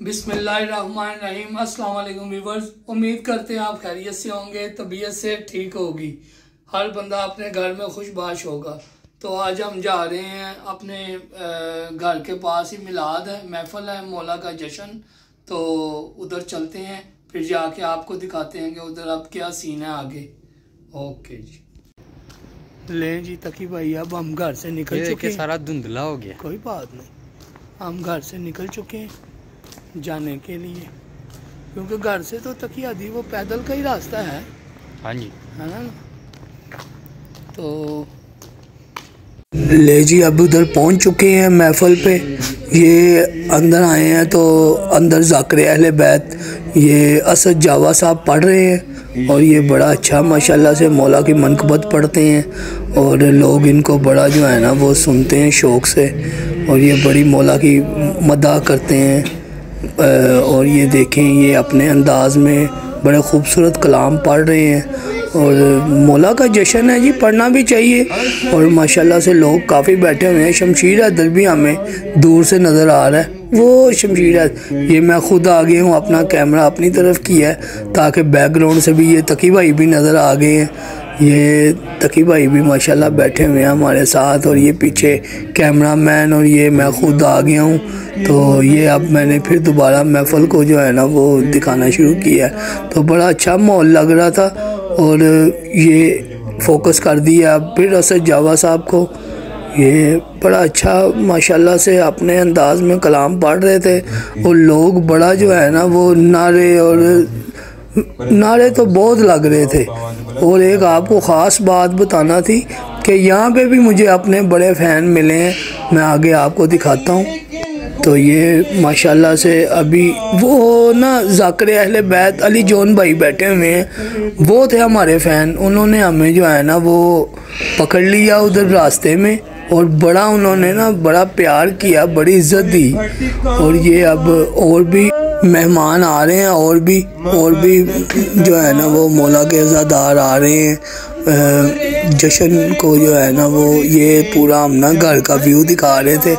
बिस्मिल्लाहिर्रहमानिर्रहीम। अस्सलाम वालेकुम व्यूअर्स, उम्मीद करते हैं आप खैरियत से होंगे, तबीयत से ठीक होगी, हर बंदा अपने घर में खुशबाश होगा। तो आज हम जा रहे हैं अपने घर के पास ही मिलाद है, महफिल है, मौला का जश्न। तो उधर चलते हैं, फिर जाके आपको दिखाते हैं कि उधर अब क्या सीन है आगे। ओके जी, ले जी तकी भाई, अब हम घर से निकल चुके हैं। सारा धुंधला हो गया, कोई बात नहीं, हम घर से निकल चुके हैं जाने के लिए, क्योंकि घर से तो तकिया दी वो पैदल का ही रास्ता है। हाँ जी, है ना। तो ले जी, अब उधर पहुंच चुके हैं महफिल पे। ये अंदर आए हैं तो अंदर ज़ाकिर अहले बैत ये असद जावा साहब पढ़ रहे हैं, और ये बड़ा अच्छा माशाल्लाह से मौला की मनकबत पढ़ते हैं, और लोग इनको बड़ा जो है ना वो सुनते हैं शौक़ से, और ये बड़ी मौला की मदह करते हैं। और ये देखें, ये अपने अंदाज में बड़े खूबसूरत कलाम पढ़ रहे हैं, और मौला का जश्न है जी, पढ़ना भी चाहिए। और माशाल्लाह से लोग काफ़ी बैठे हुए हैं। शमशीर हैदर भी हमें दूर से नज़र आ रहा है, वो शमशीर है। ये मैं खुद आ गया हूँ, अपना कैमरा अपनी तरफ किया है ताकि बैकग्राउंड से भी ये तकी भाई भी नज़र आ गए हैं। ये तकी भाई भी माशाल्लाह बैठे हुए हैं हमारे साथ, और ये पीछे कैमरा मैन, और ये मैं खुद आ गया हूँ। तो ये अब मैंने फिर दोबारा महफिल को जो है ना वो दिखाना शुरू किया है। तो बड़ा अच्छा माहौल लग रहा था, और ये फोकस कर दिया अब फिर असद जावा साहब को। ये बड़ा अच्छा माशाल्लाह से अपने अंदाज में कलाम पढ़ रहे थे, और लोग बड़ा जो है ना वो नारे तो बहुत लग रहे थे। और एक आपको ख़ास बात बताना थी कि यहाँ पे भी मुझे अपने बड़े फ़ैन मिले हैं, मैं आगे आपको दिखाता हूँ। तो ये माशाल्लाह से अभी वो ना ज़ाकिर अहले बैत अली जॉन भाई बैठे हुए हैं, वो थे हमारे फ़ैन। उन्होंने हमें जो है ना वो पकड़ लिया उधर रास्ते में, और बड़ा उन्होंने ना बड़ा प्यार किया, बड़ी इज़्ज़त दी। और ये अब और भी मेहमान आ रहे हैं, और भी जो है ना वो मौला के अज़ादार आ रहे हैं जश्न को जो है ना वो। ये पूरा हम ना घर का व्यू दिखा रहे थे।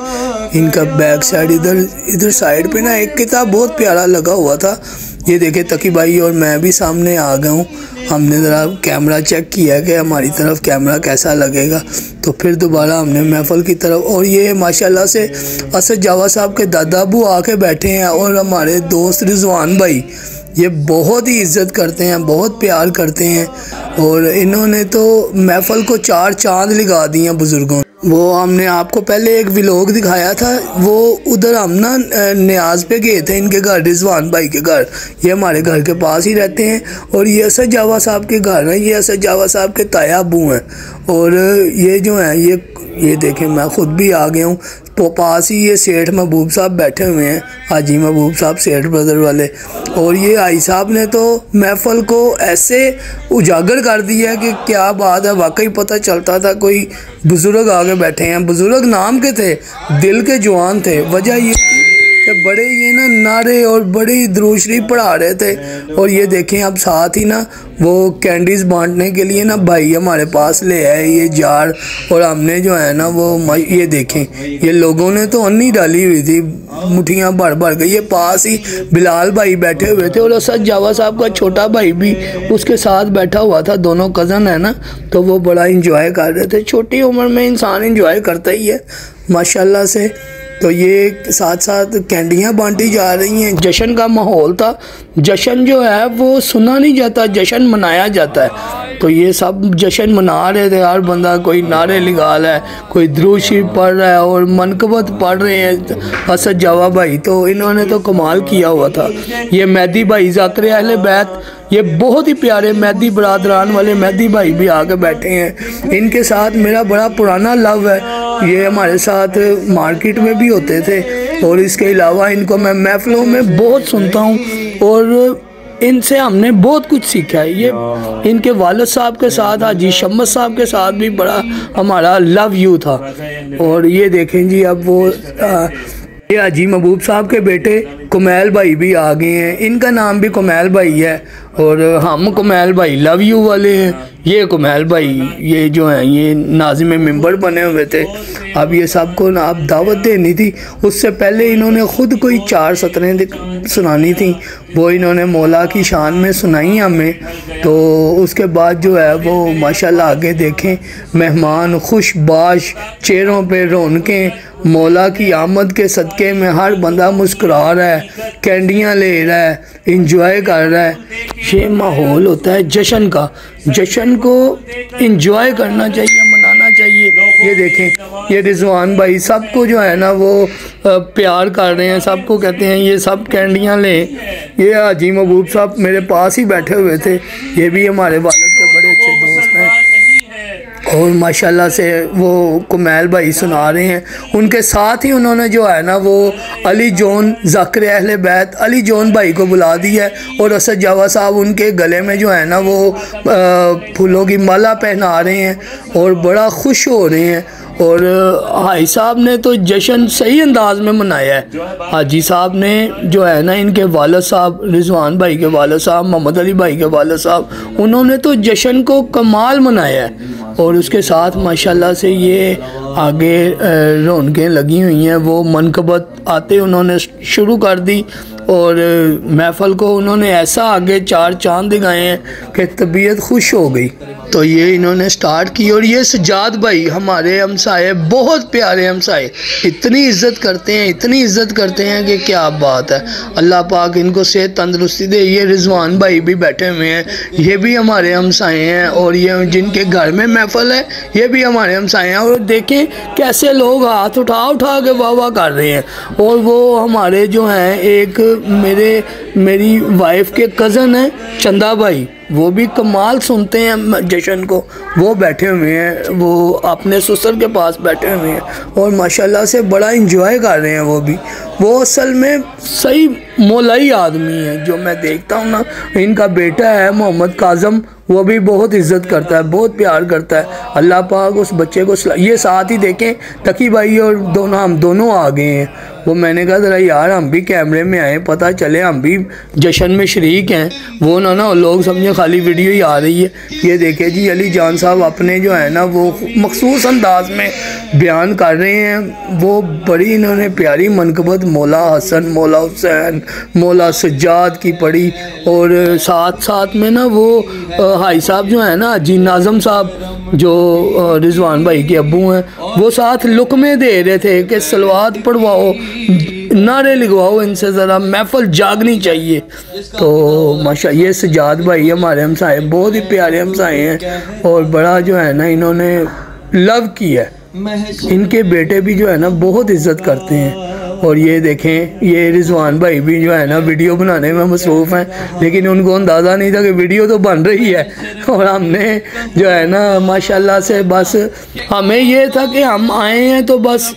इनका बैक साइड इधर साइड पे ना एक किताब बहुत प्यारा लगा हुआ था। ये देखे तकी भाई और मैं भी सामने आ गया हूँ। हमने ज़रा कैमरा चेक किया कि हमारी तरफ कैमरा कैसा लगेगा, तो फिर दोबारा हमने महफिल की तरफ। और ये माशाल्लाह से असद जावा साहब के दादा अबू आके बैठे हैं, और हमारे दोस्त रिजवान भाई ये बहुत ही इज़्ज़त करते हैं, बहुत प्यार करते हैं, और इन्होंने तो महफिल को 4 चांद लगा दिए हैं बुज़ुर्गों। वो हमने आपको पहले एक व्लॉग दिखाया था, वो उधर हम ना न्याज पे गए थे इनके घर, रिजवान भाई के घर। ये हमारे घर के पास ही रहते हैं, और ये असद जावा साहब के घर हैं। ये असद जावा साहब के ताया अबू हैं, और ये जो हैं ये देखें, मैं ख़ुद भी आ गया हूँ। तो पास ही ये सेठ महबूब साहब बैठे हुए हैं, हाजी महबूब साहब सेठ ब्रदर वाले। और ये आई साहब ने तो महफिल को ऐसे उजागर कर दिया कि क्या बात है, वाकई पता चलता था कोई बुज़ुर्ग आगे बैठे हैं। बुज़ुर्ग नाम के थे, दिल के जवान थे। वजह ये कि बड़े ये ना नारे और बड़ी दुरूद शरीफ पढ़ा रहे थे। और ये देखें, अब साथ ही ना वो कैंडीज़ बांटने के लिए ना भाई हमारे पास ले आए ये जार, और हमने जो है ना वो ये देखें, ये लोगों ने तो अन्नी डाली हुई थी, मुठियाँ भर गई। ये पास ही बिलाल भाई बैठे हुए थे, और असद जावा साहब का छोटा भाई भी उसके साथ बैठा हुआ था, दोनों कज़न है ना। तो वो बड़ा इंजॉय कर रहे थे। छोटी उम्र में इंसान इंजॉय करता ही है माशाल्लाह से। तो ये साथ साथ कैंडियाँ बांटी जा रही हैं। जश्न का माहौल था। जश्न जो है वो सुना नहीं जाता, जश्न मनाया जाता है। तो ये सब जश्न मना रहे थे, हर बंदा कोई नारे लगा रहा है, कोई दुरूद शरीफ पढ़ रहा है, और मनकबत पढ़ रहे हैं असद जावा भाई। तो इन्होंने तो कमाल किया हुआ था। ये मेहदी भाई ज़ाकिर अहले बैत, ये बहुत ही प्यारे मेहदी बरादरान वाले मेहदी भाई भी आके बैठे हैं। इनके साथ मेरा बड़ा पुराना लव है। ये हमारे साथ मार्केट में भी होते थे, और इसके अलावा इनको मैं महफिलों में बहुत सुनता हूँ, और इनसे हमने बहुत कुछ सीखा है। ये इनके वालिद साहब के साथ, हाजी शम्मद साहब के साथ भी बड़ा हमारा लव यू था। और ये देखें जी, अब वो ये हाजी महबूब साहब के बेटे कुमैल भाई भी आ गए हैं, इनका नाम भी कुमैल भाई है और हम कुमैल भाई लव यू वाले हैं। ये कुमैल भाई ये जो हैं ये नाज़िम मिंबर बने हुए थे। अब ये सबको ना अब दावत देनी थी, उससे पहले इन्होंने ख़ुद कोई 4 सतरें सुनानी थी, वो इन्होंने मौला की शान में सुनाई हमें। तो उसके बाद जो है वो माशाल्लाह आगे देखें, मेहमान खुशबाश, चेहरों पे रौनकें, मौला की आमद के सदक़े में हर बंदा मुस्कुरा रहा है, कैंडियाँ ले रहा है, इंजॉय कर रहा है। ये माहौल होता है जश्न का, जश्न को इंजॉय करना चाहिए, मनाना चाहिए। ये देखें ये रिजवान भाई सबको जो है ना वो प्यार कर रहे हैं, सबको कहते हैं ये सब कैंडियाँ लें। ये हाजी महबूब साहब मेरे पास ही बैठे हुए थे, ये भी हमारे वालिद के बड़े अच्छे दोस्त हैं और माशाल्लाह से वो कुमैल भाई सुना रहे हैं। उनके साथ ही उन्होंने जो है ना वो अली जोन ज़ाकिर अहले बैत अली जोन भाई को बुला दिया है और असद जावा साहब उनके गले में जो है ना वो फूलों की माला पहना रहे हैं और बड़ा खुश हो रहे हैं। और हाजी साहब ने तो जश्न सही अंदाज में मनाया है। हाजी साहब ने जो है ना इनके वालिद साहब रिजवान भाई के वालिद साहब मोहम्मद अली भाई के वालिद साहब, उन्होंने तो जश्न को कमाल मनाया है। और उसके साथ माशाल्लाह से ये आगे रौनकें लगी हुई हैं, वो मनकबत आते उन्होंने शुरू कर दी और महफ़ल को उन्होंने ऐसा आगे 4 चांद दिखाए हैं कि तबीयत खुश हो गई। तो ये इन्होंने स्टार्ट की। और ये सजाद भाई हमारे हमसाए, बहुत प्यारे हमसाए, इतनी इज़्ज़त करते हैं, इतनी इज़्ज़त करते हैं कि क्या बात है। अल्लाह पाक इनको सेहत तंदरुस्ती दे। ये रिजवान भाई भी बैठे हुए हैं, ये भी हमारे हमसाए हैं और ये जिनके घर में महफ़ल है ये भी हमारे हमसाए हैं। और देखें कैसे लोग हाथ उठा उठा के वाह वाह कर रहे हैं। और वो हमारे जो हैं एक मेरी वाइफ के कज़न हैं चंदा भाई, वो भी कमाल सुनते हैं जश्न को, वो बैठे हुए हैं, वो अपने ससुर के पास बैठे हुए हैं और माशाल्लाह से बड़ा इंजॉय कर रहे हैं। वो असल में सही मौलाई आदमी है जो मैं देखता हूँ ना। इनका बेटा है मोहम्मद काज़म, वो भी बहुत इज़्ज़त करता है, बहुत प्यार करता है। अल्लाह पाक उस बच्चे को ये साथ ही देखें तकी भाई और हम दोनों आ गए हैं। वो मैंने कहा ज़रा यार हम भी कैमरे में आए, पता चले हम भी जश्न में शरीक हैं। वो ना लोग समझे खाली वीडियो ही आ रही है। ये देखे जी अली जान साहब अपने जो है ना वो मखसूस अंदाज में बयान कर रहे हैं। वो बड़ी इन्होंने प्यारी मनकबत मौला हसन, मौला हुसैन, मौला सज्जाद की पढ़ी और साथ साथ में ना वो हाई साहब जो है ना हाजी नाज़म साहब जो रिजवान भाई के अब्बू हैं, वो साथ लुकमे दे रहे थे कि सलवात पढ़वाओ, नारे लिखवाओ इनसे, ज़रा महफिल जागनी चाहिए। तो माशा ये सजाद भाई हमारे हमसाए, बहुत ही प्यारे हमसाए हैं और बड़ा जो है ना इन्होंने लव किया है। इनके बेटे भी जो है ना बहुत इज़्ज़त करते हैं। और ये देखें ये रिजवान भाई भी जो है ना वीडियो बनाने में मसरूफ़ हैं, लेकिन उनको अंदाज़ा नहीं था कि वीडियो तो बन रही है। और हमने जो है ना माशाल्लाह से बस हमें ये था कि हम आए हैं तो बस।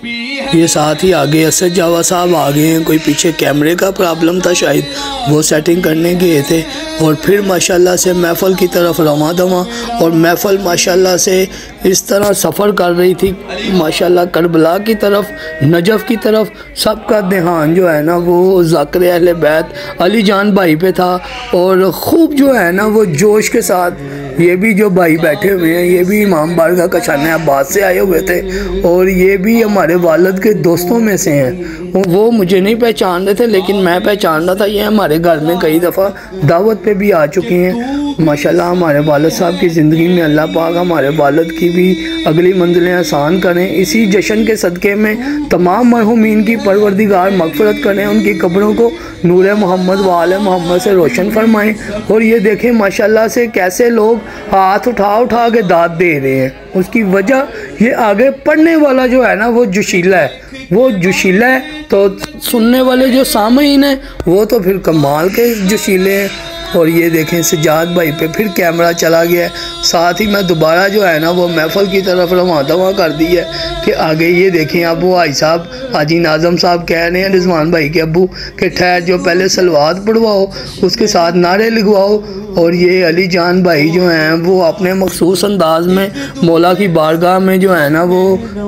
ये साथ ही आगे असद जावा साहब आ गए हैं, कोई पीछे कैमरे का प्रॉब्लम था शायद, वो सेटिंग करने गए थे। और फिर माशाल्लाह से महफ़ल की तरफ रवा दवा और महफ़ल माशाल्लाह से इस तरह सफ़र कर रही थी माशाल्लाह करबला की तरफ, नजफ़ की तरफ। सबका ध्यान जो है ना वो ज़ाकिर अहले बैत अली जान भाई पे था और ख़ूब जो है ना वो जोश के साथ ये भी जो भाई बैठे हुए हैं ये भी इमाम बारगाह कशान अब्बास से आए हुए थे और ये भी हमारे वालिद के दोस्तों में से हैं। वो मुझे नहीं पहचान रहे थे लेकिन मैं पहचान रहा था। ये हमारे घर में कई दफ़ा दावत पे भी आ चुके हैं। माशाल्लाह हमारे वालिद साहब की ज़िंदगी में अल्लाह पाक हमारे वालिद की भी अगली मंजिलें आसान करें। इसी जश्न के सदक़े में तमाम मरहूमीन की परवरदिगार मग़फ़िरत करें, उनकी कब्रों को नूर मोहम्मद व आले मोहम्मद से रोशन फरमाएं। और ये देखें माशाल्लाह से कैसे लोग हाथ उठा उठा के दाद दे रहे हैं। उसकी वजह ये आगे पढ़ने वाला जो है ना वो जोशीला है, वो जोशीला है तो सुनने वाले जो सामीन हैं वो तो फिर कमाल के जोशीले हैं। और ये देखें सजाद भाई पे फिर कैमरा चला गया। साथ ही मैं दोबारा जो है ना वो महफ़ल की तरफ रवा दवा कर दी है कि आगे ये देखें अब वो हाई साहब हाजी नाज़म साहब कह रहे हैं रिजवान भाई के अब्बू कि ठहर जो पहले सलवात पढ़वाओ, उसके साथ नारे लिखवाओ। और ये अली जान भाई जो हैं वो अपने मखसूस अंदाज में मौला की बारगाह में जो है ना वो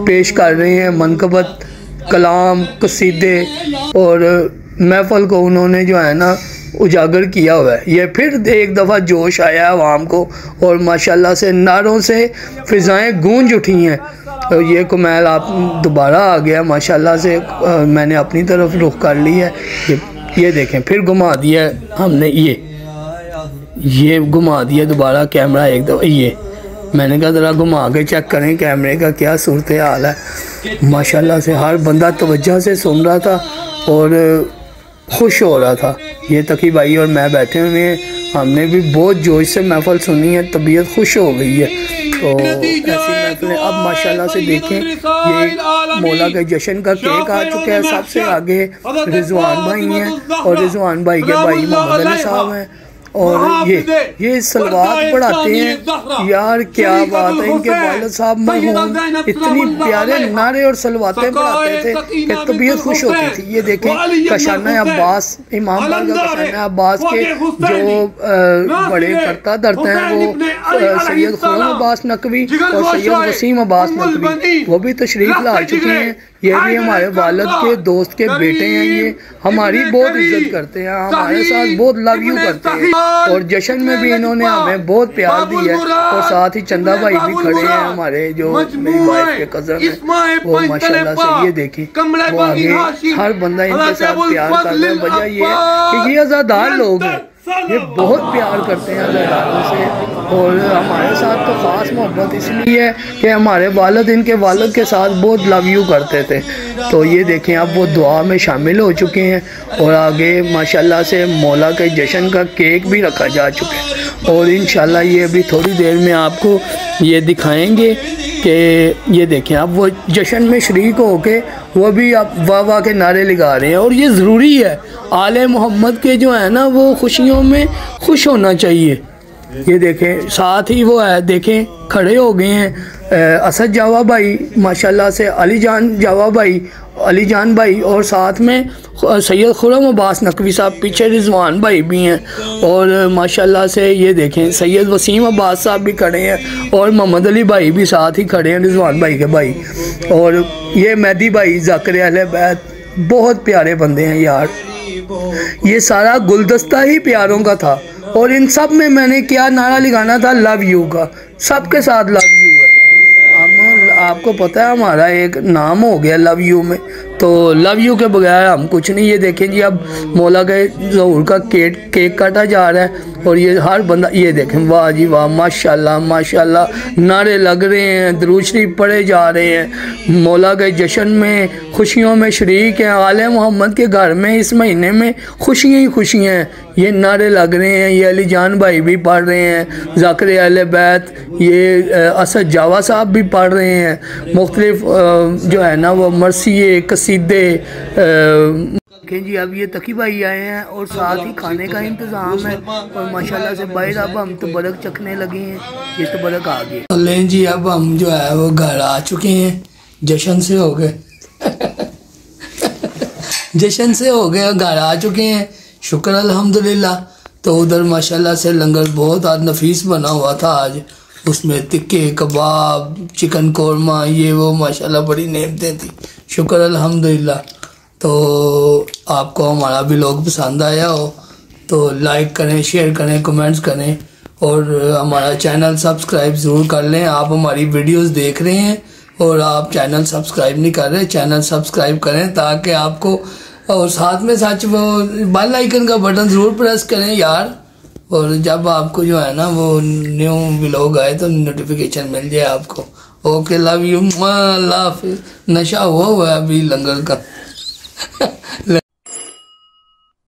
पेश कर रहे हैं मनकबत, कलाम, कसीदे और महफल को उन्होंने जो है ना उजागर किया हुआ है। ये फिर एक दफ़ा जोश आया है आवाम को और माशाल्लाह से नारों से फ़िज़ाएँ गूंज उठी हैं। तो ये कुमैल आप दोबारा आ गया माशाल्लाह से, मैंने अपनी तरफ रुख कर ली है। ये देखें फिर घुमा दिया हमने, ये घुमा दिया दोबारा कैमरा एक दफ़ा। ये मैंने कहा ज़रा घुमा के चेक करें कैमरे का क्या सूरत हाल है। माशाल्लाह से हर बंदा तवज्जो से सुन रहा था और खुश हो रहा था। ये तकी भाई और मैं बैठे हुए हैं, हमने भी बहुत जोश से महफल सुनी है, तबीयत खुश हो गई है। तो ऐसी महफिलें अब माशाल्लाह से देखें, ये मौला के जश्न का केक आ चुका है। सबसे आगे रिजवान भाई हैं और रिजवान भाई के भाई मोहम्मद अली साहब हैं और ये सलवात पढ़ाते हैं। यार क्या बात है, इनके वालिद साहब मरहूम इतनी प्यारे नारे और सलवातें पढ़ाते थे कि तबीयत खुश होती थी। ये देखें कशाना अब्बास, इमाम बारगाह कशाना अब्बास के जो बड़े करता धरते हैं वो सैयद खुर्रम अब्बास नकवी और सैयद वसीम अब्बास नकवी, वो भी तशरीफ ला चुके हैं। ये भी हमारे वालिद के दोस्त के बेटे हैं। ये हमारी बहुत इज्जत करते हैं, हमारे साथ बहुत लव यू करते हैं और जश्न में भी इन्होंने हमें बहुत प्यार दिया है। और साथ ही चंदा भाई भी खड़े हैं हमारे, जो मेरी वाइफ के कज़न हैं, वो माशाल्लाह से ये देखें वो आगे हर बंदा इनके साथ प्यार कर रहा है। वजह ये है कि ये आज़ादार लोग हैं, ये बहुत प्यार करते हैं आज़ादारों से। और हमारे साथ तो ख़ास मोहब्बत इसलिए है कि हमारे वालिद इनके वालिद के साथ बहुत लव यू करते थे। तो ये देखें अब वो दुआ में शामिल हो चुके हैं और आगे माशाल्लाह से मौला के जश्न का केक भी रखा जा चुका है। और इंशाल्लाह ये अभी थोड़ी देर में आपको ये दिखाएंगे कि ये देखें अब वो जश्न में शरीक होके वो भी अब वाह वाह के नारे लगा रहे हैं। और ये ज़रूरी है, आले मोहम्मद के जो है ना वो खुशियों में खुश होना चाहिए। ये देखें साथ ही वो है, देखें खड़े हो गए हैं असद जावा भाई माशाल्लाह से, अली जान भाई और साथ में सैयद खुर्रम अब्बास नकवी साहब, पीछे रिजवान भाई भी हैं और माशाल्लाह से ये देखें सैयद वसीम अब्बास साहब भी खड़े हैं और मोहम्मद अली भाई भी साथ ही खड़े हैं, रिजवान भाई के भाई। और ये मेहदी भाई ज़ाकिर अहले बैत, बहुत प्यारे बंदे हैं यार। ये सारा गुलदस्ता ही प्यारों का था और इन सब में मैंने क्या नारा लगाना था, लव यू का। सबके साथ लव यू है। आपको पता है हमारा एक नाम हो गया लव यू में, तो लव यू के बगैर हम कुछ नहीं। ये देखें जी अब मौला के ज़हूर का केक काटा जा रहा है और ये हर बंदा, ये देखें वाह जी वाह माशाल्लाह माशाल्लाह, नारे लग रहे हैं, दुरूद शरीफ पढ़े जा रहे हैं। मौला के जश्न में खुशियों में शरीक हैं। आले मोहम्मद के घर में इस महीने में खुशियाँ ही खुशियाँ हैं, ये नारे लग रहे हैं। ये अली जान भाई भी पढ़ रहे हैं, ज़ाकिर अहले बैत, ये असद जावा साहब भी पढ़ रहे हैं। मुख्तलिफ जो है ना वो मरसिए कसीदे जी। अब ये तकी भाई आए हैं और साथ ही खाने का इंतज़ाम है और माशाल्लाह से बाहर अब हम तबरक चखने लगे हैं। ये तबरक आ गए। लें जी अब हम जो है वो घर आ चुके हैं, जश्न से हो गए जश्न से हो गए, घर आ चुके हैं, शुक्र अल्हम्दुलिल्लाह। तो उधर माशाल्लाह से लंगर बहुत आज नफीस बना हुआ था आज, उसमें तिक्के कबाब चिकन कौरमा ये वो माशाल्लाह बड़ी नेमतें थी, शुक्र अल्हम्दुलिल्लाह। तो आपको हमारा व्लॉग पसंद आया हो तो लाइक करें, शेयर करें, कमेंट्स करें और हमारा चैनल सब्सक्राइब ज़रूर कर लें। आप हमारी वीडियोस देख रहे हैं और आप चैनल सब्सक्राइब नहीं कर रहे, चैनल सब्सक्राइब करें ताकि आपको, और साथ में सच वो बेल आइकन का बटन ज़रूर प्रेस करें यार। और जब आपको जो है ना वो न्यू व्लॉग आए तो नोटिफिकेशन मिल जाए आपको। ओके लव यू, अल्लाह हाफिज़। नशा हुआ है अभी लंगर का